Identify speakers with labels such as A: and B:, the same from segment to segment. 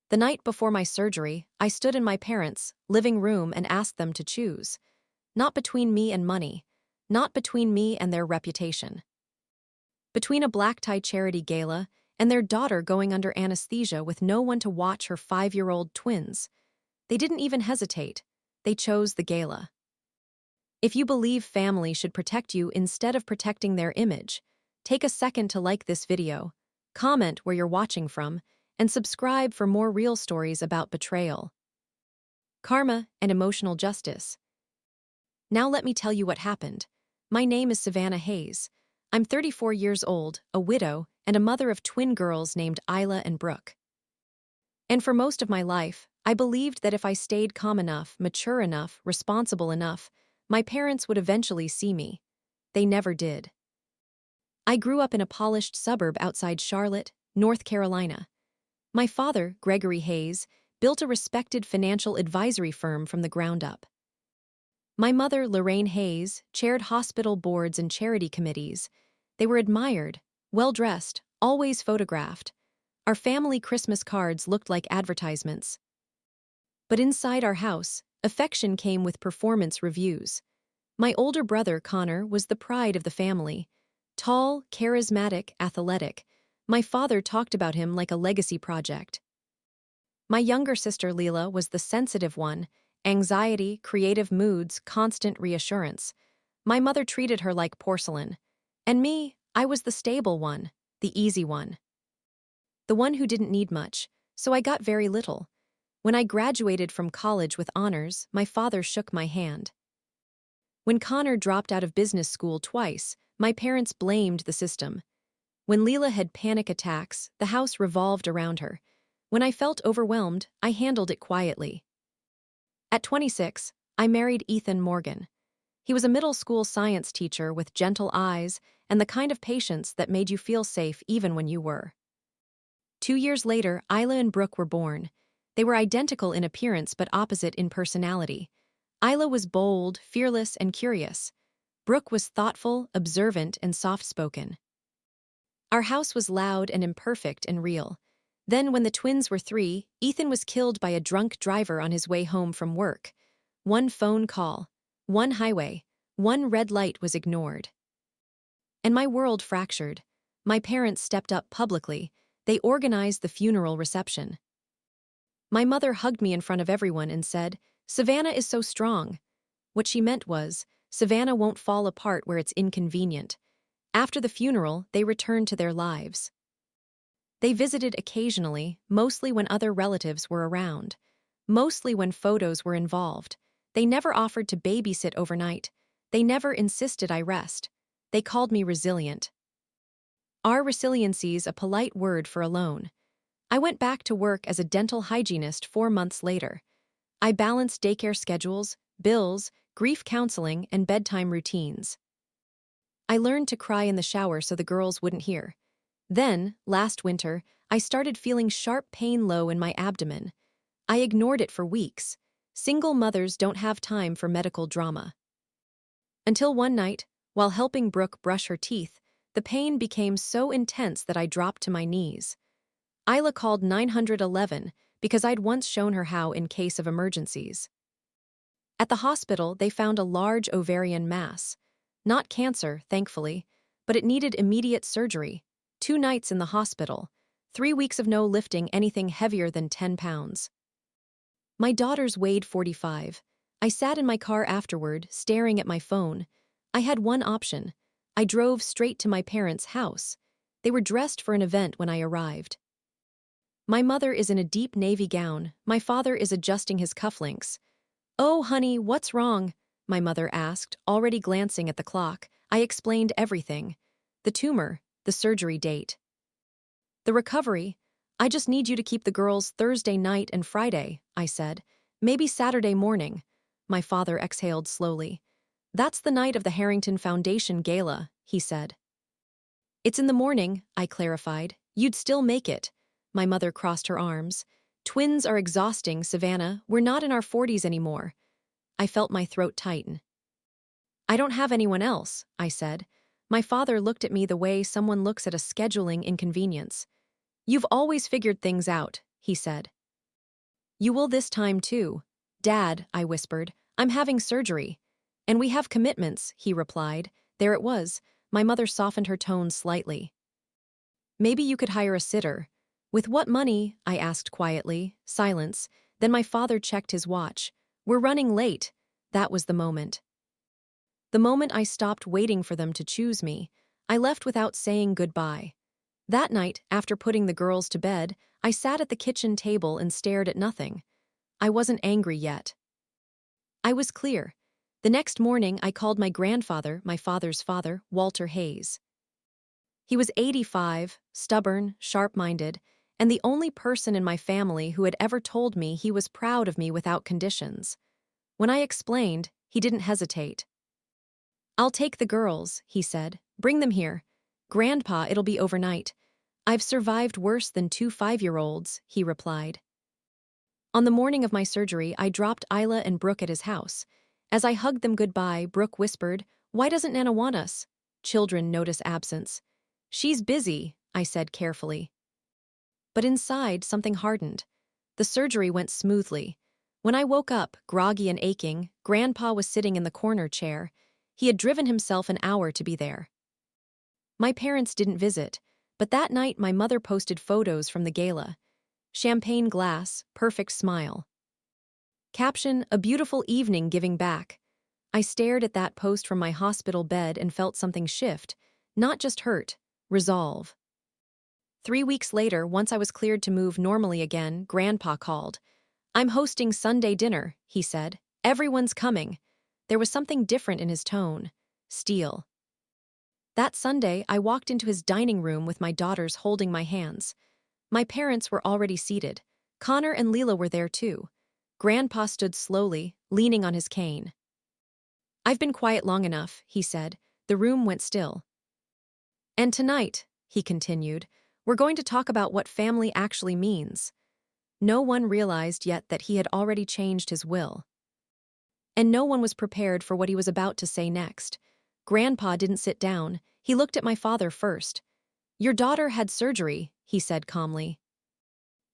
A: The night before my surgery, I stood in my parents' living room and asked them to choose. Not between me and money. Not between me and their reputation. Between a black-tie charity gala and their daughter going under anesthesia with no one to watch her 5-year-old twins. They didn't even hesitate. They chose the gala. If you believe family should protect you instead of protecting their image, take a second to like this video, comment where you're watching from, and subscribe for more real stories about betrayal, karma, and emotional justice. Now let me tell you what happened. My name is Savannah Hayes. I'm 34 years old, a widow, and a mother of twin girls named Isla and Brooke. And for most of my life, I believed that if I stayed calm enough, mature enough, responsible enough, my parents would eventually see me. They never did. I grew up in a polished suburb outside Charlotte, North Carolina. My father, Gregory Hayes, built a respected financial advisory firm from the ground up. My mother, Lorraine Hayes, chaired hospital boards and charity committees. They were admired, well-dressed, always photographed. Our family Christmas cards looked like advertisements. But inside our house, affection came with performance reviews. My older brother, Connor, was the pride of the family. Tall, charismatic, athletic. My father talked about him like a legacy project. My younger sister, Leela, was the sensitive one. Anxiety, creative moods, constant reassurance. My mother treated her like porcelain. And me, I was the stable one, the easy one. The one who didn't need much, so I got very little. When I graduated from college with honors, my father shook my hand. When Connor dropped out of business school twice, my parents blamed the system. When Leela had panic attacks, the house revolved around her. When I felt overwhelmed, I handled it quietly. At 26, I married Ethan Morgan. He was a middle school science teacher with gentle eyes and the kind of patience that made you feel safe even when you were. 2 years later, Isla and Brooke were born. They were identical in appearance but opposite in personality. Isla was bold, fearless, and curious. Brooke was thoughtful, observant, and soft-spoken. Our house was loud and imperfect and real. Then, when the twins were 3, Ethan was killed by a drunk driver on his way home from work. One phone call, one highway, one red light was ignored. And my world fractured. My parents stepped up publicly. They organized the funeral reception. My mother hugged me in front of everyone and said, "Savannah is so strong." What she meant was, Savannah won't fall apart where it's inconvenient. After the funeral, they returned to their lives. They visited occasionally, mostly when other relatives were around. Mostly when photos were involved. They never offered to babysit overnight. They never insisted I rest. They called me resilient. Our resiliency's a polite word for alone. I went back to work as a dental hygienist 4 months later. I balanced daycare schedules, bills, grief counseling, and bedtime routines. I learned to cry in the shower so the girls wouldn't hear. Then, last winter, I started feeling sharp pain low in my abdomen. I ignored it for weeks. Single mothers don't have time for medical drama. Until one night, while helping Brooke brush her teeth, the pain became so intense that I dropped to my knees. Isla called 911 because I'd once shown her how in case of emergencies. At the hospital, they found a large ovarian mass. Not cancer, thankfully, but it needed immediate surgery. 2 nights in the hospital, 3 weeks of no lifting anything heavier than 10 pounds. My daughters weighed 45. I sat in my car afterward, staring at my phone. I had one option. I drove straight to my parents' house. They were dressed for an event when I arrived. My mother is in a deep navy gown. My father is adjusting his cufflinks. "Oh, honey, what's wrong?" my mother asked, already glancing at the clock. I explained everything. The tumor, the surgery date. The recovery. "I just need you to keep the girls Thursday night and Friday," I said. "Maybe Saturday morning." My father exhaled slowly. "That's the night of the Harrington Foundation Gala," he said. "It's in the morning," I clarified. "You'd still make it." My mother crossed her arms. "Twins are exhausting, Savannah. We're not in our 40s anymore." I felt my throat tighten. "I don't have anyone else," I said. My father looked at me the way someone looks at a scheduling inconvenience. "You've always figured things out," he said. You will this time too. Dad, I whispered, I'm having surgery. And we have commitments, he replied. There it was. My mother softened her tone slightly. Maybe you could hire a sitter. With what money? I asked quietly. Silence. Then my father checked his watch. We're running late. That was the moment. The moment I stopped waiting for them to choose me. I left without saying goodbye. That night, after putting the girls to bed, I sat at the kitchen table and stared at nothing. I wasn't angry yet. I was clear. The next morning, I called my grandfather, my father's father, Walter Hayes. He was 85, stubborn, sharp-minded, and the only person in my family who had ever told me he was proud of me without conditions. When I explained, he didn't hesitate. I'll take the girls, he said. Bring them here. Grandpa, it'll be overnight. I've survived worse than 2 5-year-olds, he replied. On the morning of my surgery, I dropped Isla and Brooke at his house. As I hugged them goodbye, Brooke whispered, "Why doesn't Nana want us?" Children notice absence. "She's busy," I said carefully. But inside, something hardened. The surgery went smoothly. When I woke up, groggy and aching, Grandpa was sitting in the corner chair. He had driven himself an hour to be there. My parents didn't visit, but that night my mother posted photos from the gala. Champagne glass, perfect smile. Caption, "A beautiful evening giving back." I stared at that post from my hospital bed and felt something shift, not just hurt, resolve. 3 weeks later, once I was cleared to move normally again, Grandpa called. "I'm hosting Sunday dinner," he said. "Everyone's coming." There was something different in his tone. Steel. That Sunday, I walked into his dining room with my daughters holding my hands. My parents were already seated. Connor and Leela were there too. Grandpa stood slowly, leaning on his cane. "I've been quiet long enough," he said. The room went still. "And tonight," he continued, "we're going to talk about what family actually means." No one realized yet that he had already changed his will. And no one was prepared for what he was about to say next. Grandpa didn't sit down. He looked at my father first. "Your daughter had surgery," he said calmly.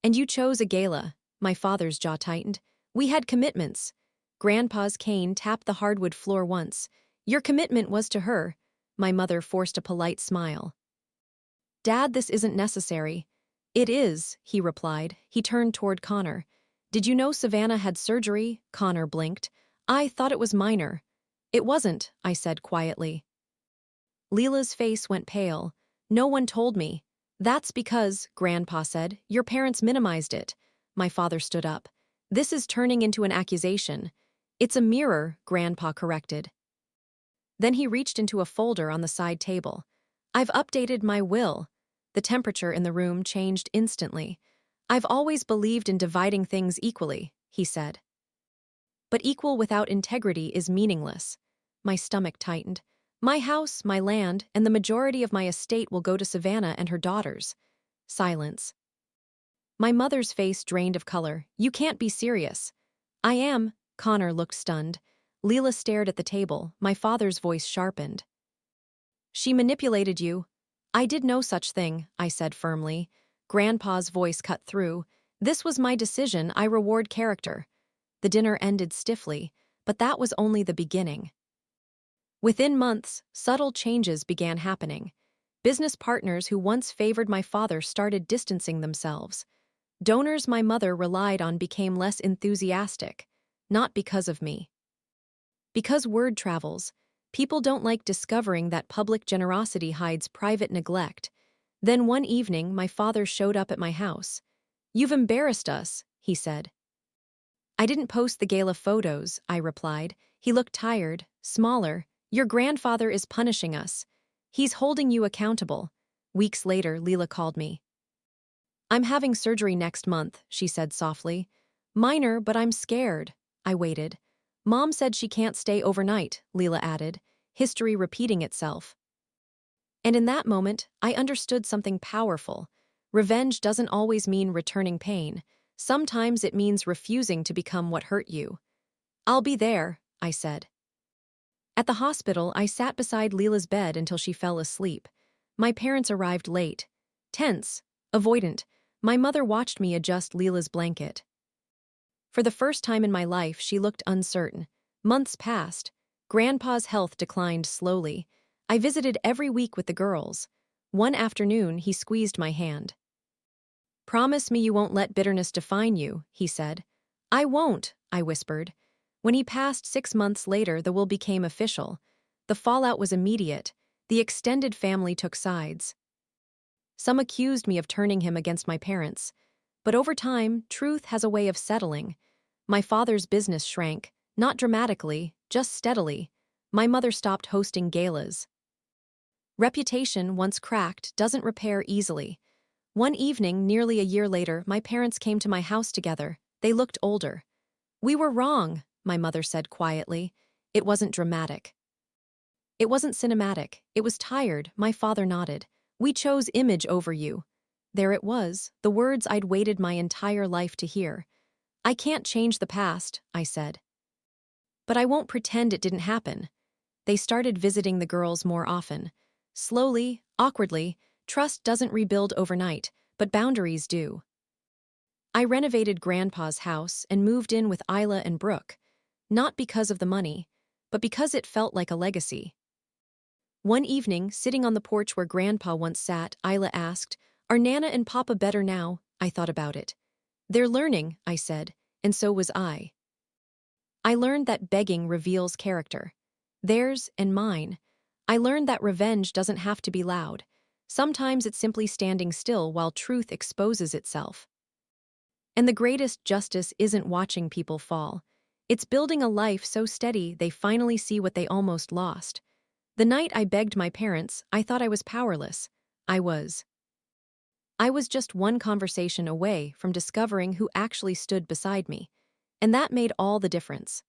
A: "And you chose a gala." My father's jaw tightened. "We had commitments." Grandpa's cane tapped the hardwood floor once. "Your commitment was to her." My mother forced a polite smile. "Dad, this isn't necessary." "It is," he replied. He turned toward Connor. "Did you know Savannah had surgery?" Connor blinked. "I thought it was minor." "It wasn't," I said quietly. Leela's face went pale. "No one told me." "That's because," Grandpa said, "your parents minimized it." My father stood up. "This is turning into an accusation." "It's a mirror," Grandpa corrected. Then he reached into a folder on the side table. "I've updated my will." The temperature in the room changed instantly. "I've always believed in dividing things equally," he said. "But equal without integrity is meaningless." My stomach tightened. "My house, my land, and the majority of my estate will go to Savannah and her daughters." Silence. My mother's face drained of color. "You can't be serious." "I am." Connor looked stunned. Leela stared at the table. My father's voice sharpened. "She manipulated you." "I did no such thing," I said firmly. Grandpa's voice cut through. "This was my decision. I reward character." The dinner ended stiffly, but that was only the beginning. Within months, subtle changes began happening. Business partners who once favored my father started distancing themselves. Donors my mother relied on became less enthusiastic, not because of me. Because word travels, people don't like discovering that public generosity hides private neglect. Then one evening, my father showed up at my house. "You've embarrassed us," he said. "I didn't post the gala photos," I replied. He looked tired, smaller. "Your grandfather is punishing us. He's holding you accountable." Weeks later, Leela called me. "I'm having surgery next month," she said softly. "Minor, but I'm scared." I waited. "Mom said she can't stay overnight," Leela added, history repeating itself. And in that moment, I understood something powerful. Revenge doesn't always mean returning pain. Sometimes it means refusing to become what hurt you. "I'll be there," I said. At the hospital, I sat beside Leela's bed until she fell asleep. My parents arrived late. Tense, avoidant, my mother watched me adjust Leela's blanket. For the first time in my life, she looked uncertain. Months passed. Grandpa's health declined slowly. I visited every week with the girls. One afternoon, he squeezed my hand. "Promise me you won't let bitterness define you," he said. "I won't," I whispered. When he passed 6 months later, the will became official. The fallout was immediate. The extended family took sides. Some accused me of turning him against my parents. But over time, truth has a way of settling. My father's business shrank, not dramatically, just steadily. My mother stopped hosting galas. Reputation, once cracked, doesn't repair easily. One evening, nearly a year later, my parents came to my house together. They looked older. "We were wrong," my mother said quietly. It wasn't dramatic. It wasn't cinematic. It was tired. My father nodded. "We chose image over you." There it was, the words I'd waited my entire life to hear. "I can't change the past," I said. "But I won't pretend it didn't happen." They started visiting the girls more often. Slowly, awkwardly, trust doesn't rebuild overnight, but boundaries do. I renovated Grandpa's house and moved in with Isla and Brooke, not because of the money, but because it felt like a legacy. One evening, sitting on the porch where Grandpa once sat, Isla asked, "Are Nana and Papa better now?" I thought about it. "They're learning," I said, and so was I. I learned that begging reveals character. Theirs and mine. I learned that revenge doesn't have to be loud. Sometimes it's simply standing still while truth exposes itself. And the greatest justice isn't watching people fall. It's building a life so steady they finally see what they almost lost. The night I begged my parents, I thought I was powerless. I was. I was just one conversation away from discovering who actually stood beside me. And that made all the difference.